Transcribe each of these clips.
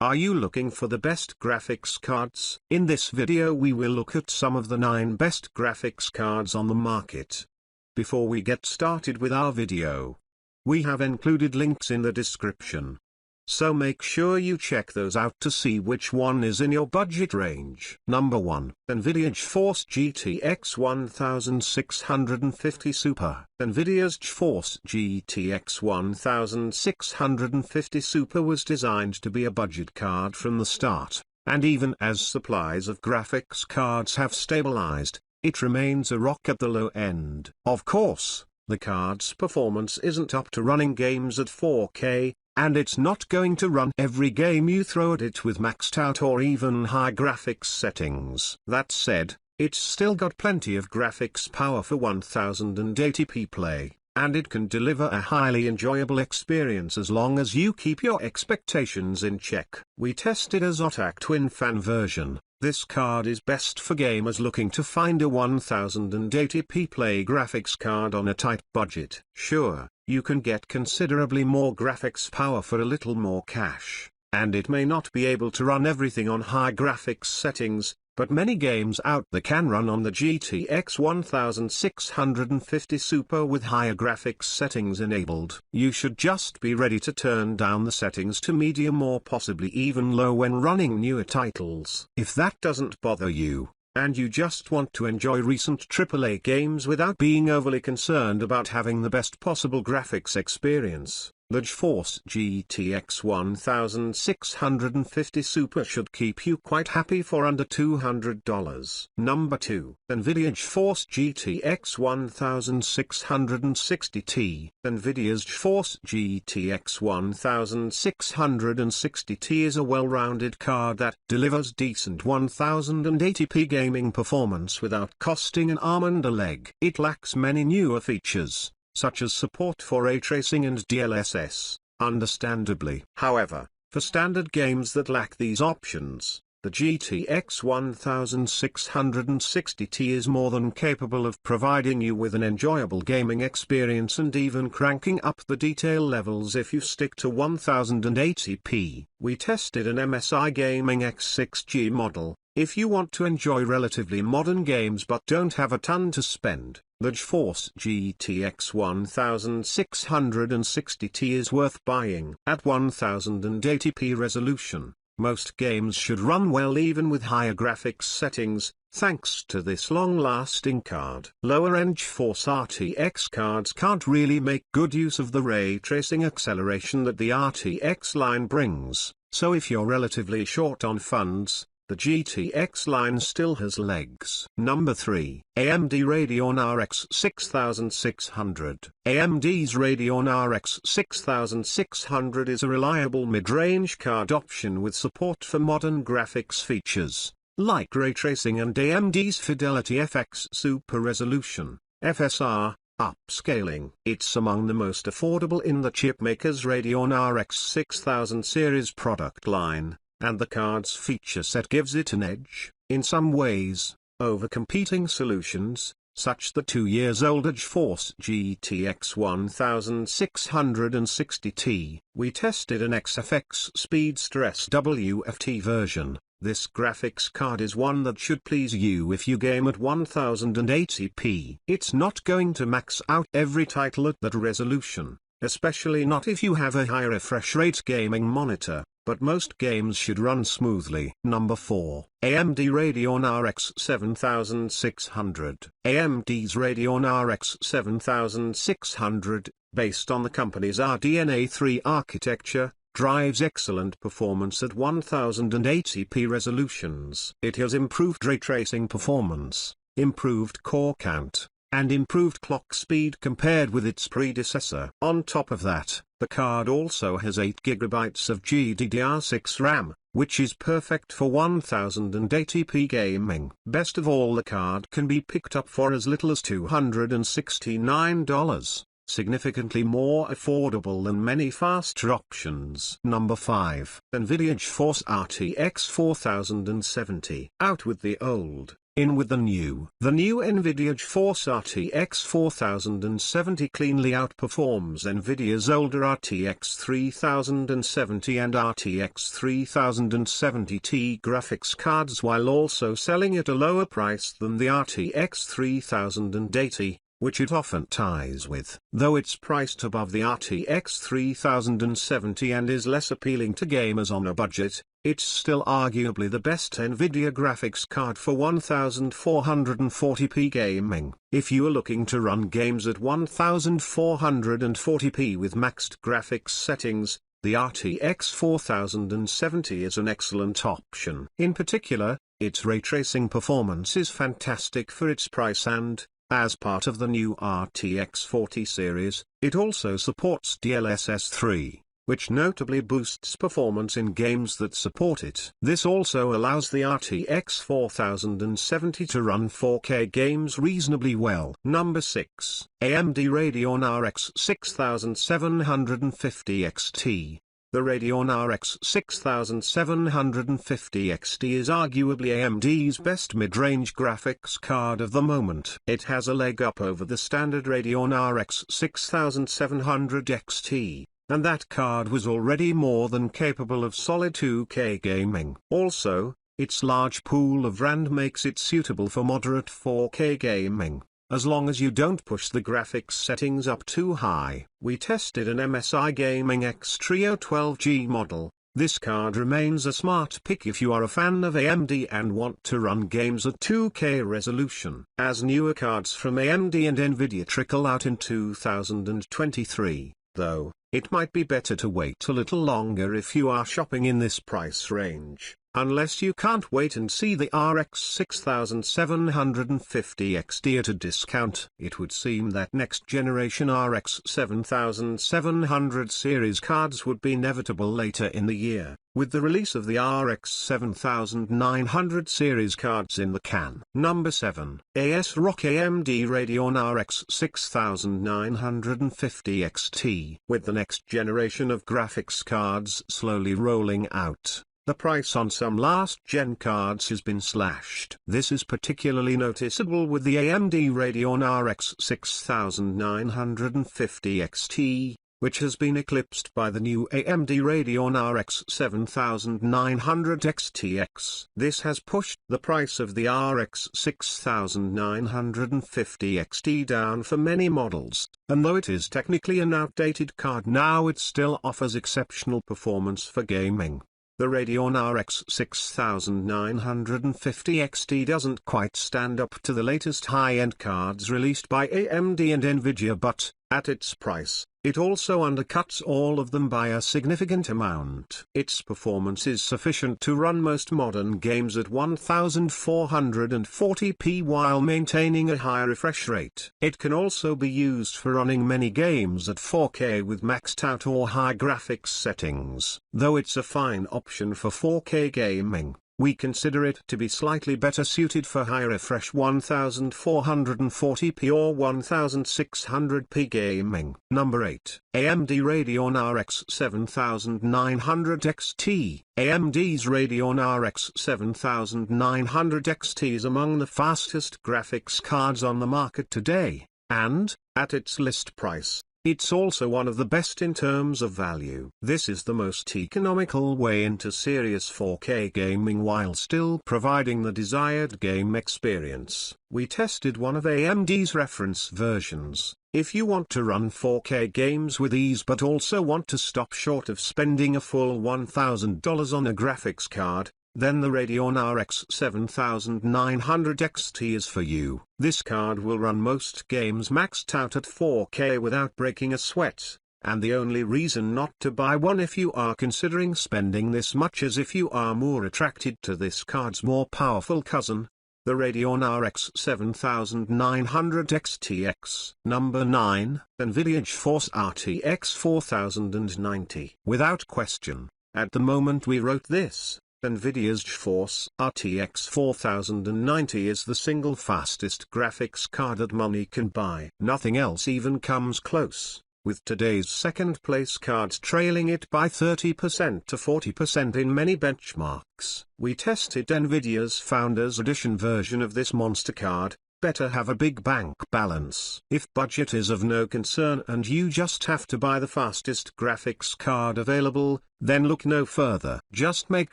Are you looking for the best graphics cards? In this video we will look at some of the 9 best graphics cards on the market. Before we get started with our video, we have included links in the description. So make sure you check those out to see which one is in your budget range. Number 1. Nvidia GeForce GTX 1650 Super. Nvidia's GeForce GTX 1650 Super was designed to be a budget card from the start, and even as supplies of graphics cards have stabilized, it remains a rock at the low end. Of course, the card's performance isn't up to running games at 4K, and it's not going to run every game you throw at it with maxed out or even high graphics settings. That said, it's still got plenty of graphics power for 1080p play, and it can deliver a highly enjoyable experience as long as you keep your expectations in check. We tested a ASRock Twin Fan version. This card is best for gamers looking to find a 1080p play graphics card on a tight budget. Sure, you can get considerably more graphics power for a little more cash, and it may not be able to run everything on high graphics settings, but many games out there can run on the GTX 1650 Super with higher graphics settings enabled. You should just be ready to turn down the settings to medium or possibly even low when running newer titles. If that doesn't bother you, and you just want to enjoy recent AAA games without being overly concerned about having the best possible graphics experience, the GeForce GTX 1650 Super should keep you quite happy for under $200. Number 2. Nvidia GeForce GTX 1660T. Nvidia's GeForce GTX 1660T is a well-rounded card that delivers decent 1080p gaming performance without costing an arm and a leg. It lacks many newer features, such as support for ray tracing and DLSS, understandably. However, for standard games that lack these options, the GTX 1660T is more than capable of providing you with an enjoyable gaming experience and even cranking up the detail levels if you stick to 1080p. We tested an MSI Gaming X6G model. If you want to enjoy relatively modern games but don't have a ton to spend, the GeForce GTX 1660T is worth buying. At 1080p resolution, most games should run well even with higher graphics settings, thanks to this long-lasting card. Lower-end GeForce RTX cards can't really make good use of the ray tracing acceleration that the RTX line brings, so if you're relatively short on funds, the GTX line still has legs. Number 3. AMD Radeon RX 6600. AMD's Radeon RX 6600 is a reliable mid-range card option with support for modern graphics features, like ray tracing and AMD's Fidelity FX Super Resolution, FSR, upscaling. It's among the most affordable in the chipmaker's Radeon RX 6000 series product line, and the card's feature set gives it an edge, in some ways, over competing solutions, such the 2-year-old GeForce GTX 1660T. We tested an XFX Speedster SWFT version. This graphics card is one that should please you if you game at 1080p. It's not going to max out every title at that resolution, especially not if you have a high refresh rate gaming monitor, but most games should run smoothly. Number 4. AMD Radeon RX 7600. AMD's Radeon RX 7600, based on the company's RDNA 3 architecture, drives excellent performance at 1080p resolutions. It has improved ray tracing performance, improved core count, and improved clock speed compared with its predecessor. On top of that, the card also has 8GB of GDDR6 RAM, which is perfect for 1080p gaming. Best of all, the card can be picked up for as little as $269, significantly more affordable than many faster options. Number 5. Nvidia GeForce RTX 4070. Out with the old, In with the new Nvidia GeForce RTX 4070 cleanly outperforms Nvidia's older RTX 3070 and RTX 3070 Ti graphics cards, while also selling at a lower price than the RTX 3080, which it often ties with. Though it's priced above the RTX 3070 and is less appealing to gamers on a budget, it's still arguably the best Nvidia graphics card for 1440p gaming. If you are looking to run games at 1440p with maxed graphics settings, the RTX 4070 is an excellent option. In particular, its ray tracing performance is fantastic for its price, and, as part of the new RTX 40 series, it also supports DLSS 3. Which notably boosts performance in games that support it. This also allows the RTX 4070 to run 4K games reasonably well. Number 6. AMD Radeon RX 6750 XT. The Radeon RX 6750 XT is arguably AMD's best mid-range graphics card of the moment. It has a leg up over the standard Radeon RX 6700 XT. And that card was already more than capable of solid 2K gaming. Also, its large pool of RAM makes it suitable for moderate 4K gaming, as long as you don't push the graphics settings up too high. We tested an MSI Gaming X Trio 12G model. This card remains a smart pick if you are a fan of AMD and want to run games at 2K resolution. As newer cards from AMD and Nvidia trickle out in 2023, though, it might be better to wait a little longer if you are shopping in this price range. Unless you can't wait and see the RX 6750 XT at a discount. It would seem that next generation RX 7700 series cards would be inevitable later in the year, with the release of the RX 7900 series cards in the can. Number 7. ASRock AMD Radeon RX 6950 XT. With the next generation of graphics cards slowly rolling out, the price on some last-gen cards has been slashed. This is particularly noticeable with the AMD Radeon RX 6950 XT, which has been eclipsed by the new AMD Radeon RX 7900 XTX. This has pushed the price of the RX 6950 XT down for many models, and though it is technically an outdated card now, it still offers exceptional performance for gaming. The Radeon RX 6950 XT doesn't quite stand up to the latest high-end cards released by AMD and Nvidia, but, at its price, it also undercuts all of them by a significant amount. Its performance is sufficient to run most modern games at 1440p while maintaining a high refresh rate. It can also be used for running many games at 4K with maxed out or high graphics settings. Though it's a fine option for 4K gaming, we consider it to be slightly better suited for high refresh 1440p or 1600p gaming. Number 8. AMD Radeon RX 7900 XT. AMD's Radeon RX 7900 XT is among the fastest graphics cards on the market today, and, at its list price, it's also one of the best in terms of value. This is the most economical way into serious 4K gaming while still providing the desired game experience. We tested one of AMD's reference versions. If you want to run 4K games with ease but also want to stop short of spending a full $1,000 on a graphics card, then the Radeon RX 7900 XT is for you. This card will run most games maxed out at 4K without breaking a sweat, and the only reason not to buy one if you are considering spending this much is if you are more attracted to this card's more powerful cousin, the Radeon RX 7900 XTX. Number 9. Nvidia GeForce RTX 4090. Without question, at the moment we wrote this, Nvidia's GeForce RTX 4090 is the single fastest graphics card that money can buy. Nothing else even comes close. with today's second place cards trailing it by 30% to 40% in many benchmarks. We tested Nvidia's Founders Edition version of this monster card. Better have a big bank balance. If budget is of no concern and you just have to buy the fastest graphics card available, then look no further. Just make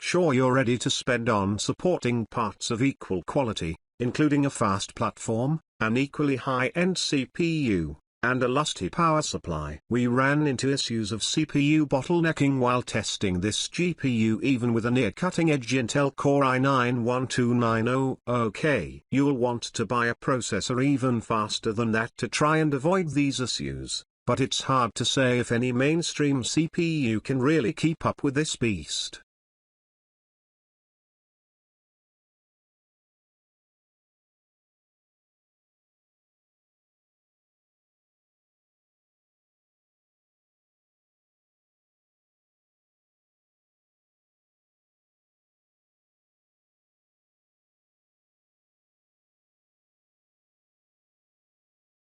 sure you're ready to spend on supporting parts of equal quality, including a fast platform, an equally high-end CPU, and a lusty power supply. We ran into issues of CPU bottlenecking while testing this GPU even with a near cutting-edge Intel Core i9-12900K. You'll want to buy a processor even faster than that to try and avoid these issues, but it's hard to say if any mainstream CPU can really keep up with this beast.